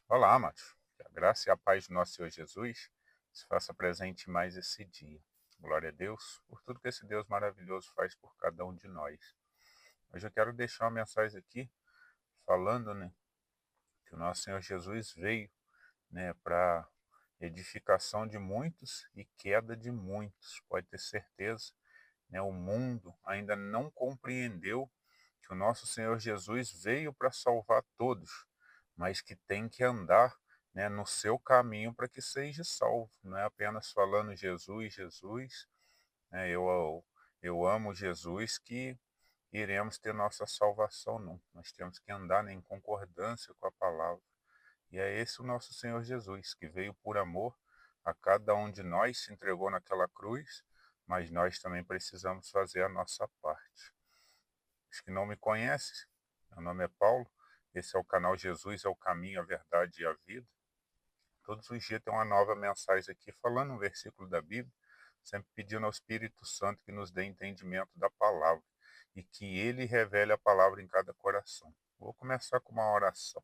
Olá, amados. Que a graça e a paz do nosso Senhor Jesus se faça presente em mais esse dia. Glória a Deus por tudo que esse Deus maravilhoso faz por cada um de nós. Hoje eu quero deixar uma mensagem aqui falando, que o nosso Senhor Jesus veio, para edificação de muitos e queda de muitos. Pode ter certeza, o mundo ainda não compreendeu que o nosso Senhor Jesus veio para salvar todos, mas que tem que andar, no seu caminho para que seja salvo. Não é apenas falando Jesus, Jesus, eu amo Jesus que iremos ter nossa salvação, não. Nós temos que andar, em concordância com a palavra. E é esse o nosso Senhor Jesus, que veio por amor a cada um de nós, se entregou naquela cruz, mas nós também precisamos fazer a nossa parte. Os que não me conhecem, meu nome é Paulo, esse é o canal Jesus é o caminho, a verdade e a vida. Todos os dias tem uma nova mensagem aqui, falando um versículo da Bíblia, sempre pedindo ao Espírito Santo que nos dê entendimento da palavra e que ele revele a palavra em cada coração. Vou começar com uma oração.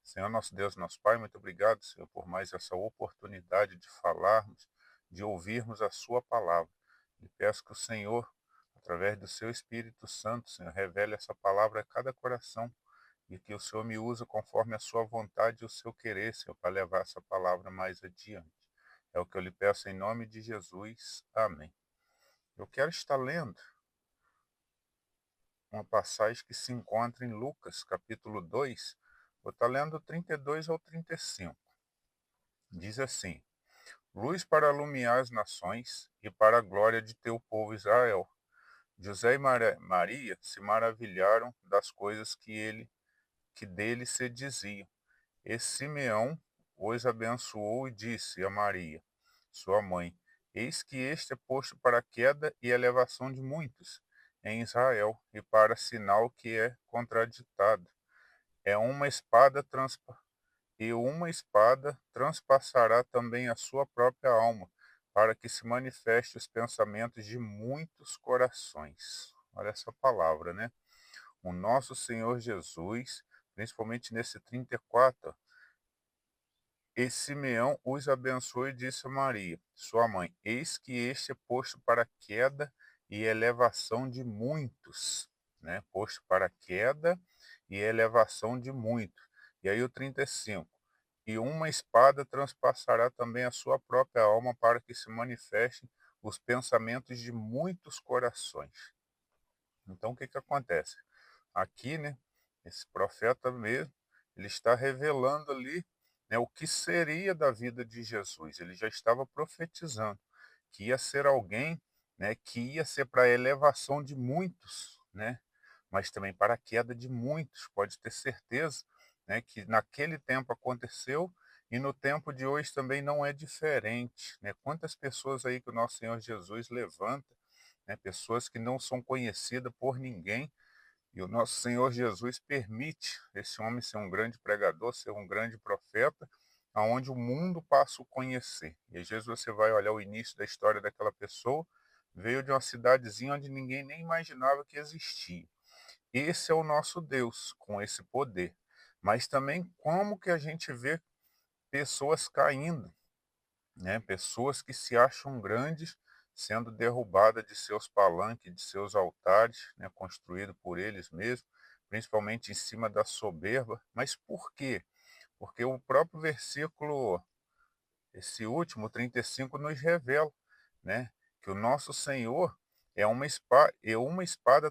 Senhor, nosso Deus, nosso Pai, muito obrigado, Senhor, por mais essa oportunidade de falarmos, de ouvirmos a sua palavra. E peço que o Senhor, através do seu Espírito Santo, Senhor, revele essa palavra a cada coração e que o Senhor me use conforme a sua vontade e o seu querer, Senhor, para levar essa palavra mais adiante. É o que eu lhe peço em nome de Jesus. Amém. Eu quero estar lendo uma passagem que se encontra em Lucas, capítulo 2. Vou estar lendo 32 ao 35. Diz assim: Luz para iluminar as nações e para a glória de teu povo Israel. José e Maria se maravilharam das coisas que dele se diziam. E Simeão os abençoou e disse a Maria, sua mãe: Eis que este é posto para a queda e elevação de muitos em Israel, e para sinal que é contraditado. É uma espada e uma espada transpassará também a sua própria alma, para que se manifeste os pensamentos de muitos corações. Olha essa palavra, né? O nosso Senhor Jesus, principalmente nesse 34, e Simeão os abençoou e disse a Maria, sua mãe: Eis que este é posto para queda e elevação de muitos, né? Posto para queda e elevação de muitos. E aí o 35. E uma espada transpassará também a sua própria alma para que se manifestem os pensamentos de muitos corações. Então o que que acontece? Aqui, esse profeta mesmo, ele está revelando ali, o que seria da vida de Jesus. Ele já estava profetizando que ia ser alguém, que ia ser para a elevação de muitos, mas também para a queda de muitos. Pode ter certeza, que naquele tempo aconteceu e no tempo de hoje também não é diferente, né? Quantas pessoas aí que o nosso Senhor Jesus levanta, pessoas que não são conhecidas por ninguém, e o nosso Senhor Jesus permite esse homem ser um grande pregador, ser um grande profeta, aonde o mundo passa a o conhecer. E às vezes você vai olhar o início da história daquela pessoa, veio de uma cidadezinha onde ninguém nem imaginava que existia. Esse é o nosso Deus, com esse poder. Mas também como que a gente vê pessoas caindo, pessoas que se acham grandes sendo derrubadas de seus palanques, de seus altares, construídos por eles mesmos, principalmente em cima da soberba. Mas por quê? Porque o próprio versículo, esse último, 35, nos revela, que o nosso Senhor uma espada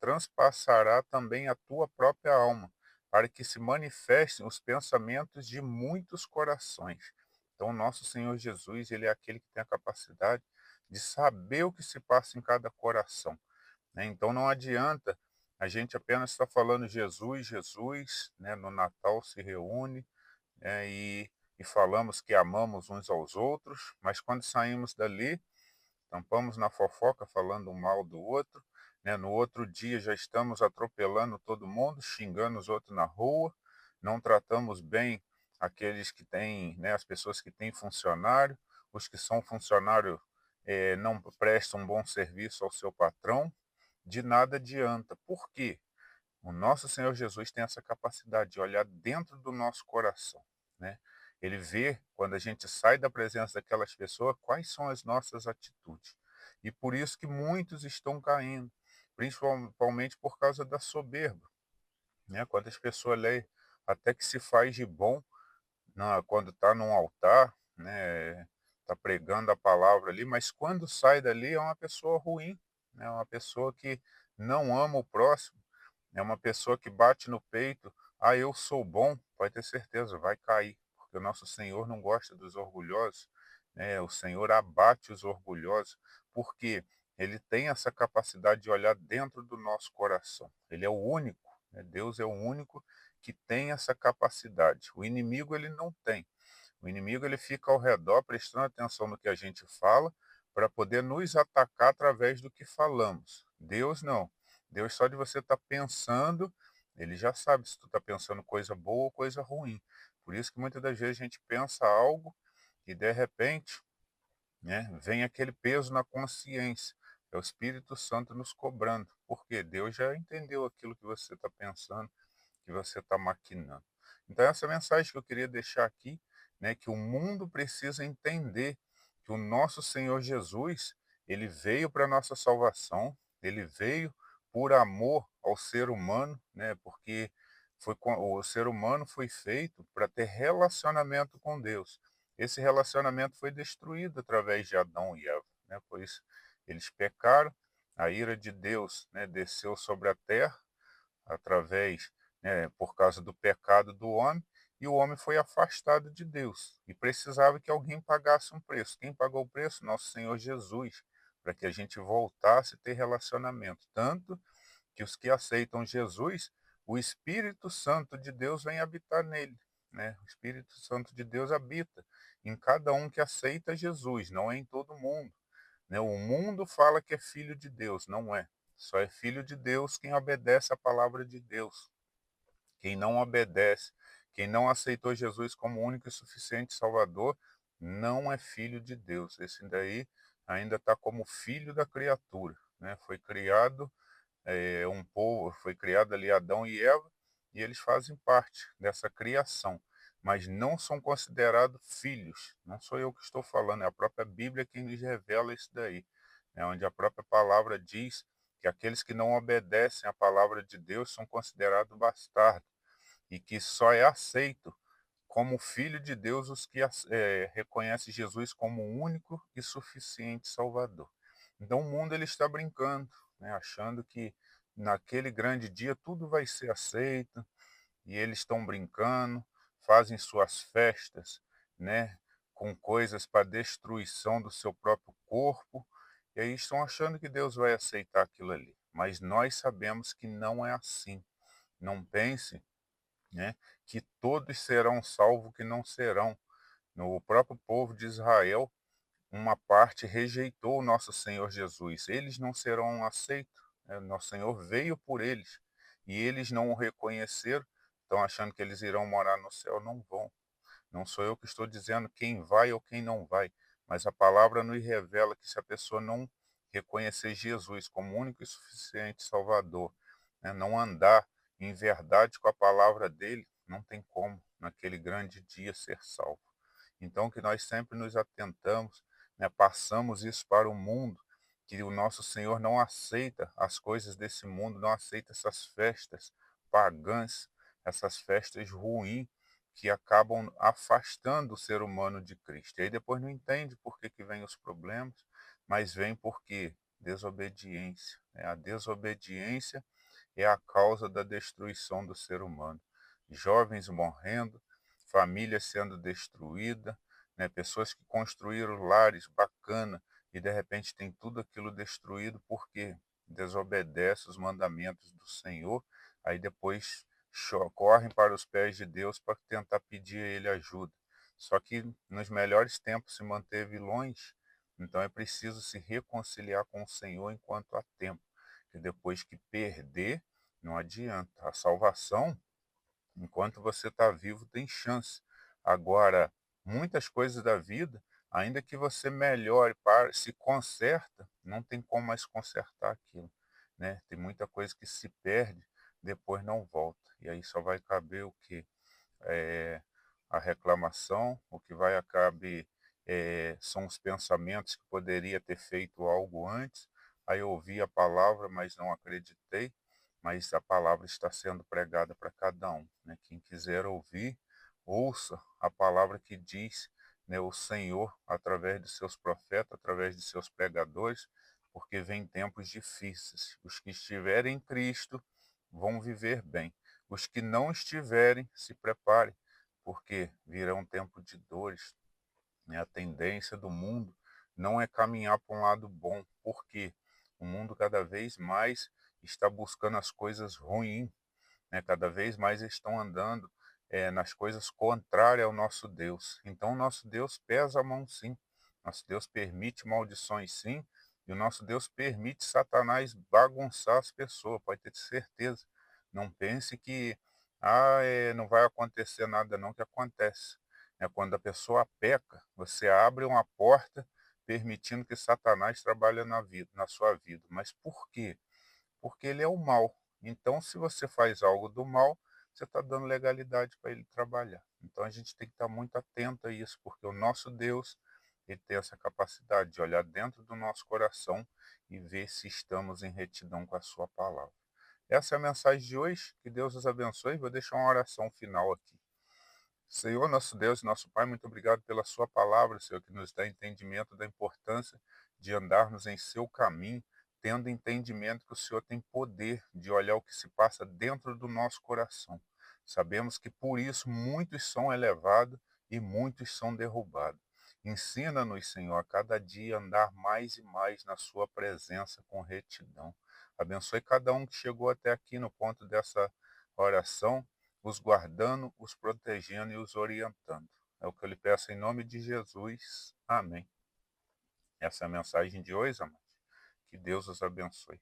transpassará também a tua própria alma, para que se manifestem os pensamentos de muitos corações. Então, o nosso Senhor Jesus, ele é aquele que tem a capacidade de saber o que se passa em cada coração, Então, não adianta a gente apenas estar falando Jesus, Jesus, no Natal se reúne, e falamos que amamos uns aos outros, mas quando saímos dali, tampamos na fofoca falando um mal do outro, no outro dia já estamos atropelando todo mundo, xingando os outros na rua, não tratamos bem aqueles que têm, as pessoas que têm funcionário, os que são funcionários não prestam um bom serviço ao seu patrão, de nada adianta. Por quê? O nosso Senhor Jesus tem essa capacidade de olhar dentro do nosso coração, né? Ele vê, quando a gente sai da presença daquelas pessoas, quais são as nossas atitudes. E por isso que muitos estão caindo, principalmente por causa da soberba, né? Quantas pessoas lê até que se faz de bom quando está num altar, né? Está pregando a palavra ali, mas quando sai dali é uma pessoa ruim, né? Uma pessoa que não ama o próximo, é uma pessoa que bate no peito, ah, eu sou bom, pode ter certeza, vai cair, porque o nosso Senhor não gosta dos orgulhosos, né? O Senhor abate os orgulhosos, porque Ele tem essa capacidade de olhar dentro do nosso coração. Ele é o único, né? Deus é o único que tem essa capacidade. O inimigo ele não tem. O inimigo ele fica ao redor prestando atenção no que a gente fala para poder nos atacar através do que falamos. Deus não. Deus só de você estar pensando, ele já sabe se tu está pensando coisa boa ou coisa ruim. Por isso que muitas das vezes a gente pensa algo e de repente, né, vem aquele peso na consciência. É o Espírito Santo nos cobrando. Porque Deus já entendeu aquilo que você está pensando, que você está maquinando. Então, essa mensagem que eu queria deixar aqui, né, que o mundo precisa entender que o nosso Senhor Jesus, ele veio para a nossa salvação, ele veio por amor ao ser humano, né, porque o ser humano foi feito para ter relacionamento com Deus. Esse relacionamento foi destruído através de Adão e Eva, né, por isso eles pecaram, a ira de Deus, né, desceu sobre a terra, através, né, por causa do pecado do homem, e o homem foi afastado de Deus e precisava que alguém pagasse um preço. Quem pagou o preço? Nosso Senhor Jesus, para que a gente voltasse a ter relacionamento. Tanto que os que aceitam Jesus, o Espírito Santo de Deus vem habitar nele, né? O Espírito Santo de Deus habita em cada um que aceita Jesus, não é em todo mundo, né? O mundo fala que é filho de Deus, não é. Só é filho de Deus quem obedece à palavra de Deus. Quem não obedece, quem não aceitou Jesus como único e suficiente Salvador, não é filho de Deus. Esse daí ainda está como filho da criatura, né? Foi criado um povo, foi criado ali Adão e Eva, e eles fazem parte dessa criação, mas não são considerados filhos. Não sou eu que estou falando, é a própria Bíblia quem nos revela isso daí, né? Onde a própria palavra diz que aqueles que não obedecem à palavra de Deus são considerados bastardos, e que só é aceito como filho de Deus os que reconhecem Jesus como o único e suficiente Salvador. Então o mundo ele está brincando, né, achando que naquele grande dia tudo vai ser aceito, e eles estão brincando, fazem suas festas, né, com coisas para destruição do seu próprio corpo, e aí estão achando que Deus vai aceitar aquilo ali. Mas nós sabemos que não é assim. Não pense, né, que todos serão salvos que não serão. No próprio povo de Israel, uma parte rejeitou o nosso Senhor Jesus. Eles não serão aceitos, né? Nosso Senhor veio por eles e eles não o reconheceram, estão achando que eles irão morar no céu, não vão. Não sou eu que estou dizendo quem vai ou quem não vai, mas a palavra nos revela que se a pessoa não reconhecer Jesus como único e suficiente Salvador, né, não andar em verdade com a palavra dele, não tem como naquele grande dia ser salvo. Então que nós sempre nos atentamos, né, passamos isso para o mundo, que o nosso Senhor não aceita as coisas desse mundo, não aceita essas festas pagãs, essas festas ruins, que acabam afastando o ser humano de Cristo. E aí depois não entende por que vem os problemas, mas vem porque desobediência, né? A desobediência é a causa da destruição do ser humano. Jovens morrendo, famílias sendo destruídas, né? Pessoas que construíram lares bacana e de repente tem tudo aquilo destruído porque desobedece os mandamentos do Senhor, aí depois correm para os pés de Deus para tentar pedir a Ele ajuda. Só que nos melhores tempos se manteve longe, então é preciso se reconciliar com o Senhor enquanto há tempo, que depois que perder, não adianta. A salvação, enquanto você está vivo, tem chance. Agora, muitas coisas da vida, ainda que você melhore, se conserta, não tem como mais consertar aquilo, né? Tem muita coisa que se perde depois não volta. E aí só vai caber o quê? A reclamação, o que vai caber são os pensamentos que poderia ter feito algo antes. Aí eu ouvi a palavra, mas não acreditei. Mas a palavra está sendo pregada para cada um, né? Quem quiser ouvir, ouça a palavra que diz, né, o Senhor através de seus profetas, através de seus pregadores, porque vem tempos difíceis. Os que estiverem em Cristo vão viver bem. Os que não estiverem, se preparem, porque virá um tempo de dores, né? A tendência do mundo não é caminhar para um lado bom, porque o mundo cada vez mais está buscando as coisas ruins, né? Cada vez mais estão andando nas coisas contrárias ao nosso Deus. Então, o nosso Deus pesa a mão sim, nosso Deus permite maldições sim, e o nosso Deus permite Satanás bagunçar as pessoas, pode ter certeza. Não pense que não vai acontecer nada não, que acontece. Quando a pessoa peca, você abre uma porta permitindo que Satanás trabalhe na sua vida. Mas por quê? Porque ele é o mal. Então, se você faz algo do mal, você está dando legalidade para ele trabalhar. Então, a gente tem que estar muito atento a isso, porque o nosso Deus, ele tem essa capacidade de olhar dentro do nosso coração e ver se estamos em retidão com a sua palavra. Essa é a mensagem de hoje. Que Deus os abençoe. Vou deixar uma oração final aqui. Senhor, nosso Deus e nosso Pai, muito obrigado pela sua palavra, Senhor, que nos dá entendimento da importância de andarmos em seu caminho, tendo entendimento que o Senhor tem poder de olhar o que se passa dentro do nosso coração. Sabemos que por isso muitos são elevados e muitos são derrubados. Ensina-nos, Senhor, a cada dia andar mais e mais na sua presença com retidão. Abençoe cada um que chegou até aqui no ponto dessa oração, os guardando, os protegendo e os orientando. É o que eu lhe peço em nome de Jesus. Amém. Essa é a mensagem de hoje, amados. Que Deus os abençoe.